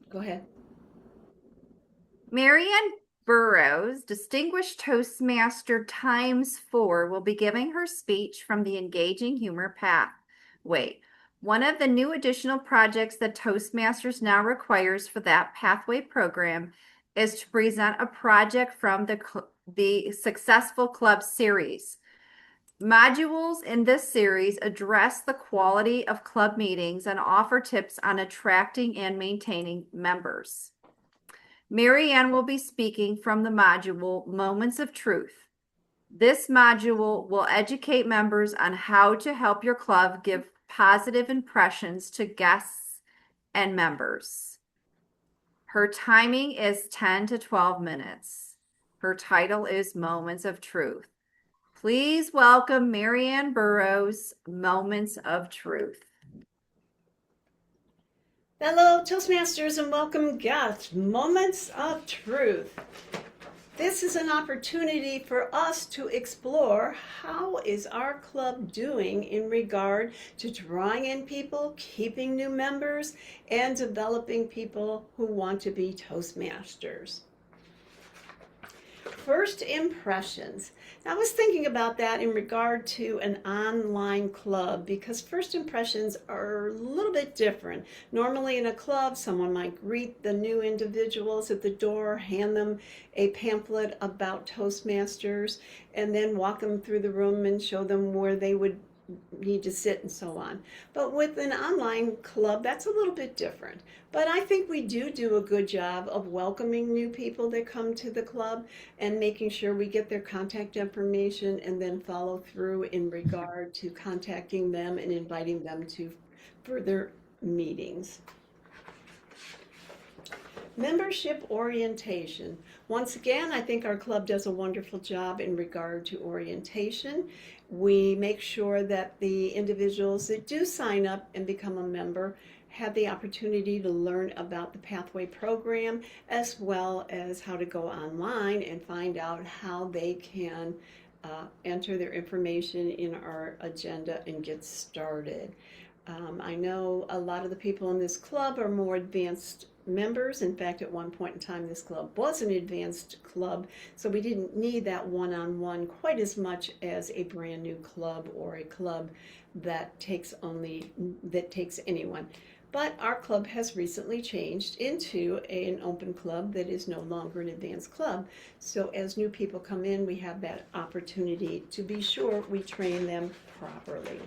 Go ahead. Marianne Burroughs, Distinguished Toastmaster times 4, will be giving her speech from the Engaging Humor Pathway. One of the new additional projects that Toastmasters now requires for that pathway program is to present a project from the Successful Club series. Modules in this series address the quality of club meetings and offer tips on attracting and maintaining members. Marianne will be speaking from the module Moments of Truth. This module will educate members on how to help your club give positive impressions to guests and members. Her timing is 10 to 12 minutes. Her title is Moments of Truth. Please welcome Marianne Burroughs, Moments of Truth. Hello, Toastmasters, and welcome guests. Moments of Truth. This is an opportunity for us to explore how is our club doing in regard to drawing in people, keeping new members, and developing people who want to be Toastmasters. First impressions. Now, I was thinking about that in regard to an online club because first impressions are a little bit different. Normally in a club, someone might greet the new individuals at the door, hand them a pamphlet about Toastmasters, and then walk them through the room and show them where they would need to sit and so on. But with an online club, that's a little bit different. But I think we do a good job of welcoming new people that come to the club and making sure we get their contact information and then follow through in regard to contacting them and inviting them to further meetings. Membership orientation. Once again, I think our club does a wonderful job in regard to orientation. We make sure that the individuals that do sign up and become a member have the opportunity to learn about the Pathway program as well as how to go online and find out how they can enter their information in our agenda and get started. I know a lot of the people in this club are more advanced members. In fact, at one point in time, this club was an advanced club, so we didn't need that one-on-one quite as much as a brand new club or a club that takes anyone. But our club has recently changed into an open club that is no longer an advanced club. So as new people come in, we have that opportunity to be sure we train them properly.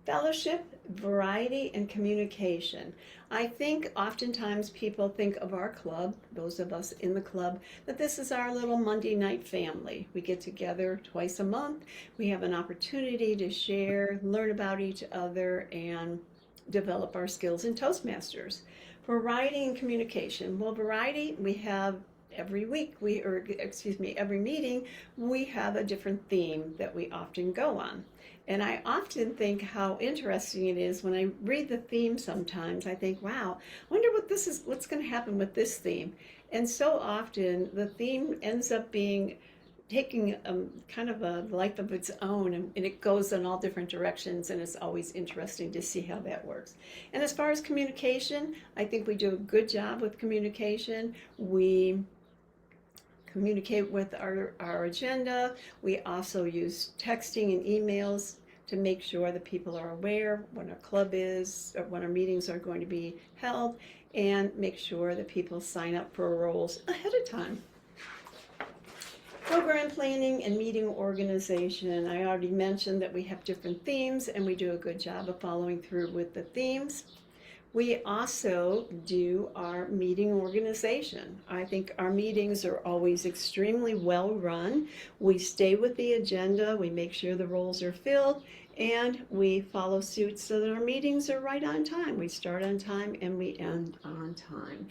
Fellowship, variety, and communication. I think oftentimes people think of our club, those of us in the club, that this is our little Monday night family. We get together twice a month. We have an opportunity to share, learn about each other, and develop our skills in Toastmasters. Variety and communication. Well, variety, we have every meeting, we have a different theme that we often go on. And I often think how interesting it is when I read the theme sometimes. I think, wow, I wonder what's going to happen with this theme. And so often the theme ends up taking kind of a life of its own, and it goes in all different directions, and it's always interesting to see how that works. And as far as communication, I think we do a good job with communication. We communicate with our agenda. We also use texting and emails to make sure that people are aware when our club is, or when our meetings are going to be held, and make sure that people sign up for roles ahead of time. Program planning and meeting organization. I already mentioned that we have different themes and we do a good job of following through with the themes. We also do our meeting organization. I think our meetings are always extremely well run. We stay with the agenda, we make sure the roles are filled, and we follow suit so that our meetings are right on time. We start on time and we end on time.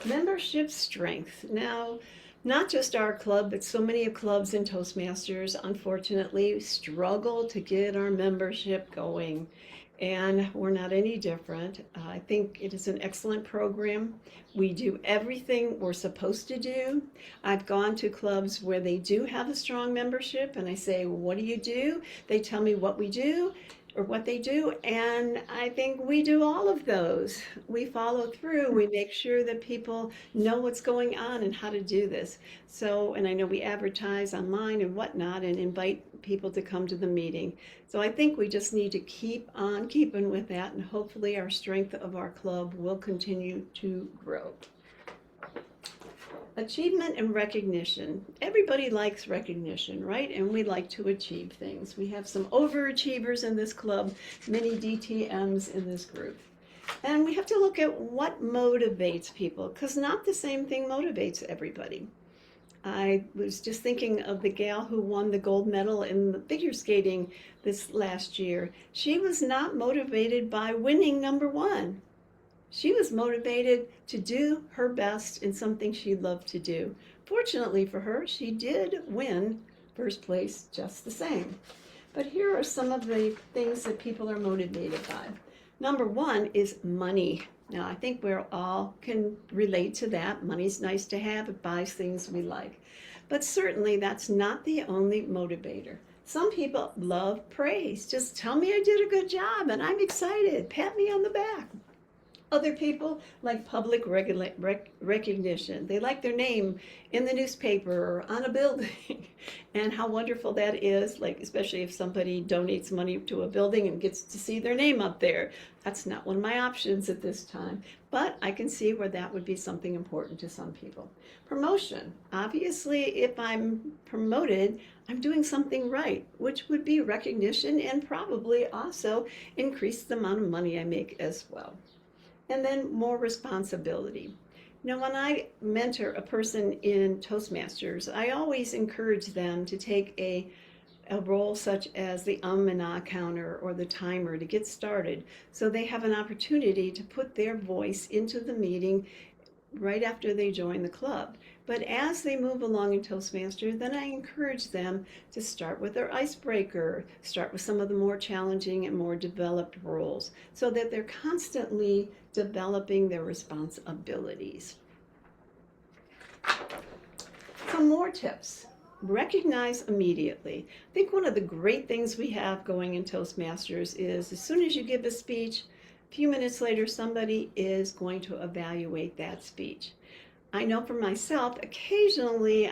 Membership strength. Now, not just our club, but so many clubs in Toastmasters, unfortunately, struggle to get our membership going. and we're not any different. I think it is an excellent program. We do everything we're supposed to do. I've gone to clubs where they do have a strong membership, and I say, what do you do? They tell me what we do or what they do, and I think we do all of those. We follow through. We make sure that people know what's going on and how to do this. So, and I know we advertise online and whatnot and invite people to come to the meeting. So I think we just need to keep on keeping with that, and hopefully our strength of our club will continue to grow. Achievement and recognition. Everybody likes recognition, right? And we like to achieve things. We have some overachievers in this club, many DTMs in this group. And we have to look at what motivates people, because not the same thing motivates everybody. I was just thinking of the gal who won the gold medal in the figure skating this last year. She was not motivated by winning number one. She was motivated to do her best in something she loved to do. Fortunately for her, she did win first place just the same. But here are some of the things that people are motivated by. Number one is money. Now, I think we all can relate to that. Money's nice to have. It buys things we like. But certainly that's not the only motivator. Some people love praise. Just tell me I did a good job and I'm excited. Pat me on the back. Other people like public recognition. They like their name in the newspaper or on a building and how wonderful that is, like especially if somebody donates money to a building and gets to see their name up there. That's not one of my options at this time, but I can see where that would be something important to some people. Promotion. Obviously, if I'm promoted, I'm doing something right, which would be recognition and probably also increase the amount of money I make as well. And then more responsibility. Now, when I mentor a person in Toastmasters, I always encourage them to take a role such as the and ah counter or the timer to get started, so they have an opportunity to put their voice into the meeting right after they join the club. But as they move along in Toastmasters, then I encourage them to start with their icebreaker, start with some of the more challenging and more developed roles, so that they're constantly developing their responsibilities. Some more tips. Recognize immediately. I think one of the great things we have going in Toastmasters is as soon as you give a speech, a few minutes later, somebody is going to evaluate that speech. I know for myself, occasionally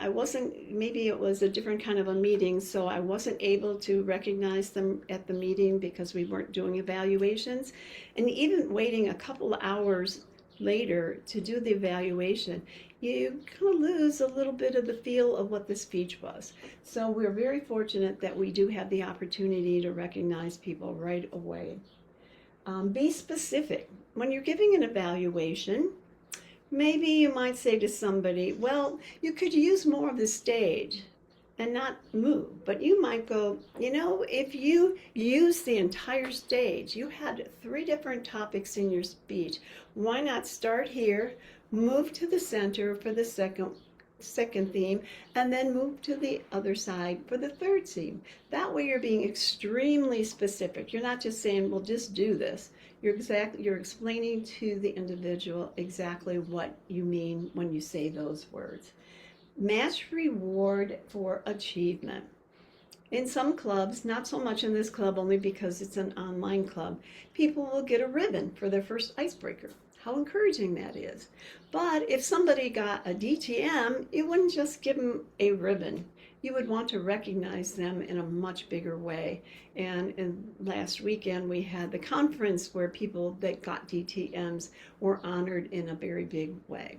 maybe it was a different kind of a meeting, so I wasn't able to recognize them at the meeting because we weren't doing evaluations. And even waiting a couple of hours later to do the evaluation, you kind of lose a little bit of the feel of what the speech was. So we're very fortunate that we do have the opportunity to recognize people right away. Be specific. When you're giving an evaluation, maybe you might say to somebody, well, you could use more of the stage and not move. But you might go, if you use the entire stage, you had 3 different topics in your speech. Why not start here, move to the center for the second theme, and then move to the other side for the third theme. That way you're being extremely specific. You're not just saying, well, just do this. You're explaining to the individual exactly what you mean when you say those words. Match reward for achievement. In some clubs, not so much in this club only because it's an online club, people will get a ribbon for their first icebreaker. How encouraging that is. But if somebody got a DTM, you wouldn't just give them a ribbon. You would want to recognize them in a much bigger way. And last weekend we had the conference where people that got DTMs were honored in a very big way.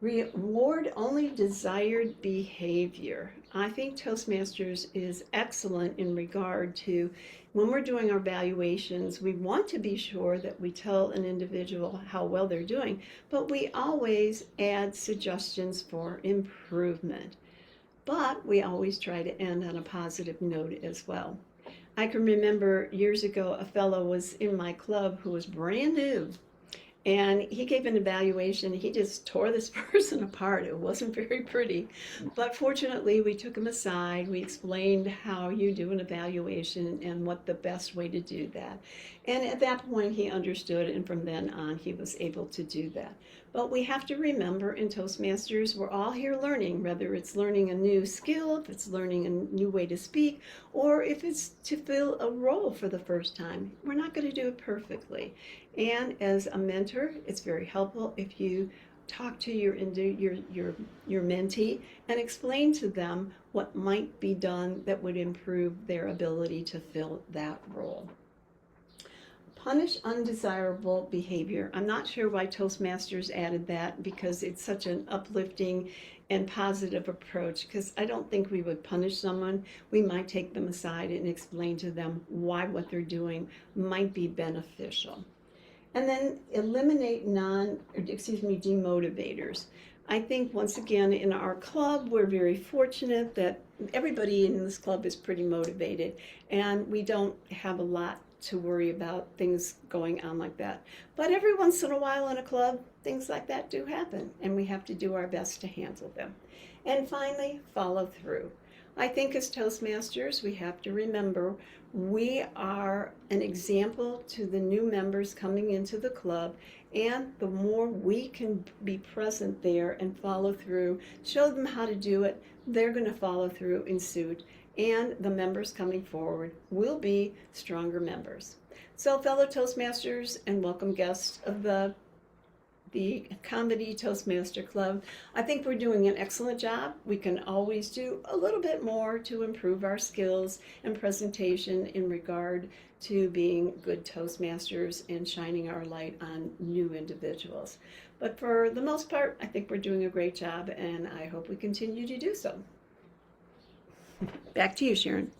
Reward only desired behavior. I think Toastmasters is excellent in regard to when we're doing our evaluations, we want to be sure that we tell an individual how well they're doing, but we always add suggestions for improvement. But we always try to end on a positive note as well. I can remember years ago, a fellow was in my club who was brand new. And he gave an evaluation. He just tore this person apart. It wasn't very pretty. But fortunately, we took him aside. We explained how you do an evaluation and what the best way to do that. And at that point, he understood. And from then on, he was able to do that. But we have to remember in Toastmasters, we're all here learning, whether it's learning a new skill, if it's learning a new way to speak, or if it's to fill a role for the first time. We're not going to do it perfectly. And as a mentor, it's very helpful if you talk to your mentee and explain to them what might be done that would improve their ability to fill that role. Punish undesirable behavior. I'm not sure why Toastmasters added that, because it's such an uplifting and positive approach, because I don't think we would punish someone. We might take them aside and explain to them why what they're doing might be beneficial. And then eliminate demotivators. I think once again in our club, we're very fortunate that everybody in this club is pretty motivated, and we don't have a lot to worry about things going on like that. But every once in a while in a club, things like that do happen, and we have to do our best to handle them. And finally, follow through. I think as Toastmasters, we have to remember we are an example to the new members coming into the club, and the more we can be present there and follow through, show them how to do it, they're going to follow through in suit, and the members coming forward will be stronger members. So fellow Toastmasters and welcome guests of the Comedy Toastmaster Club, I think we're doing an excellent job. We can always do a little bit more to improve our skills and presentation in regard to being good Toastmasters and shining our light on new individuals. But for the most part, I think we're doing a great job, and I hope we continue to do so. Back to you, Sharon.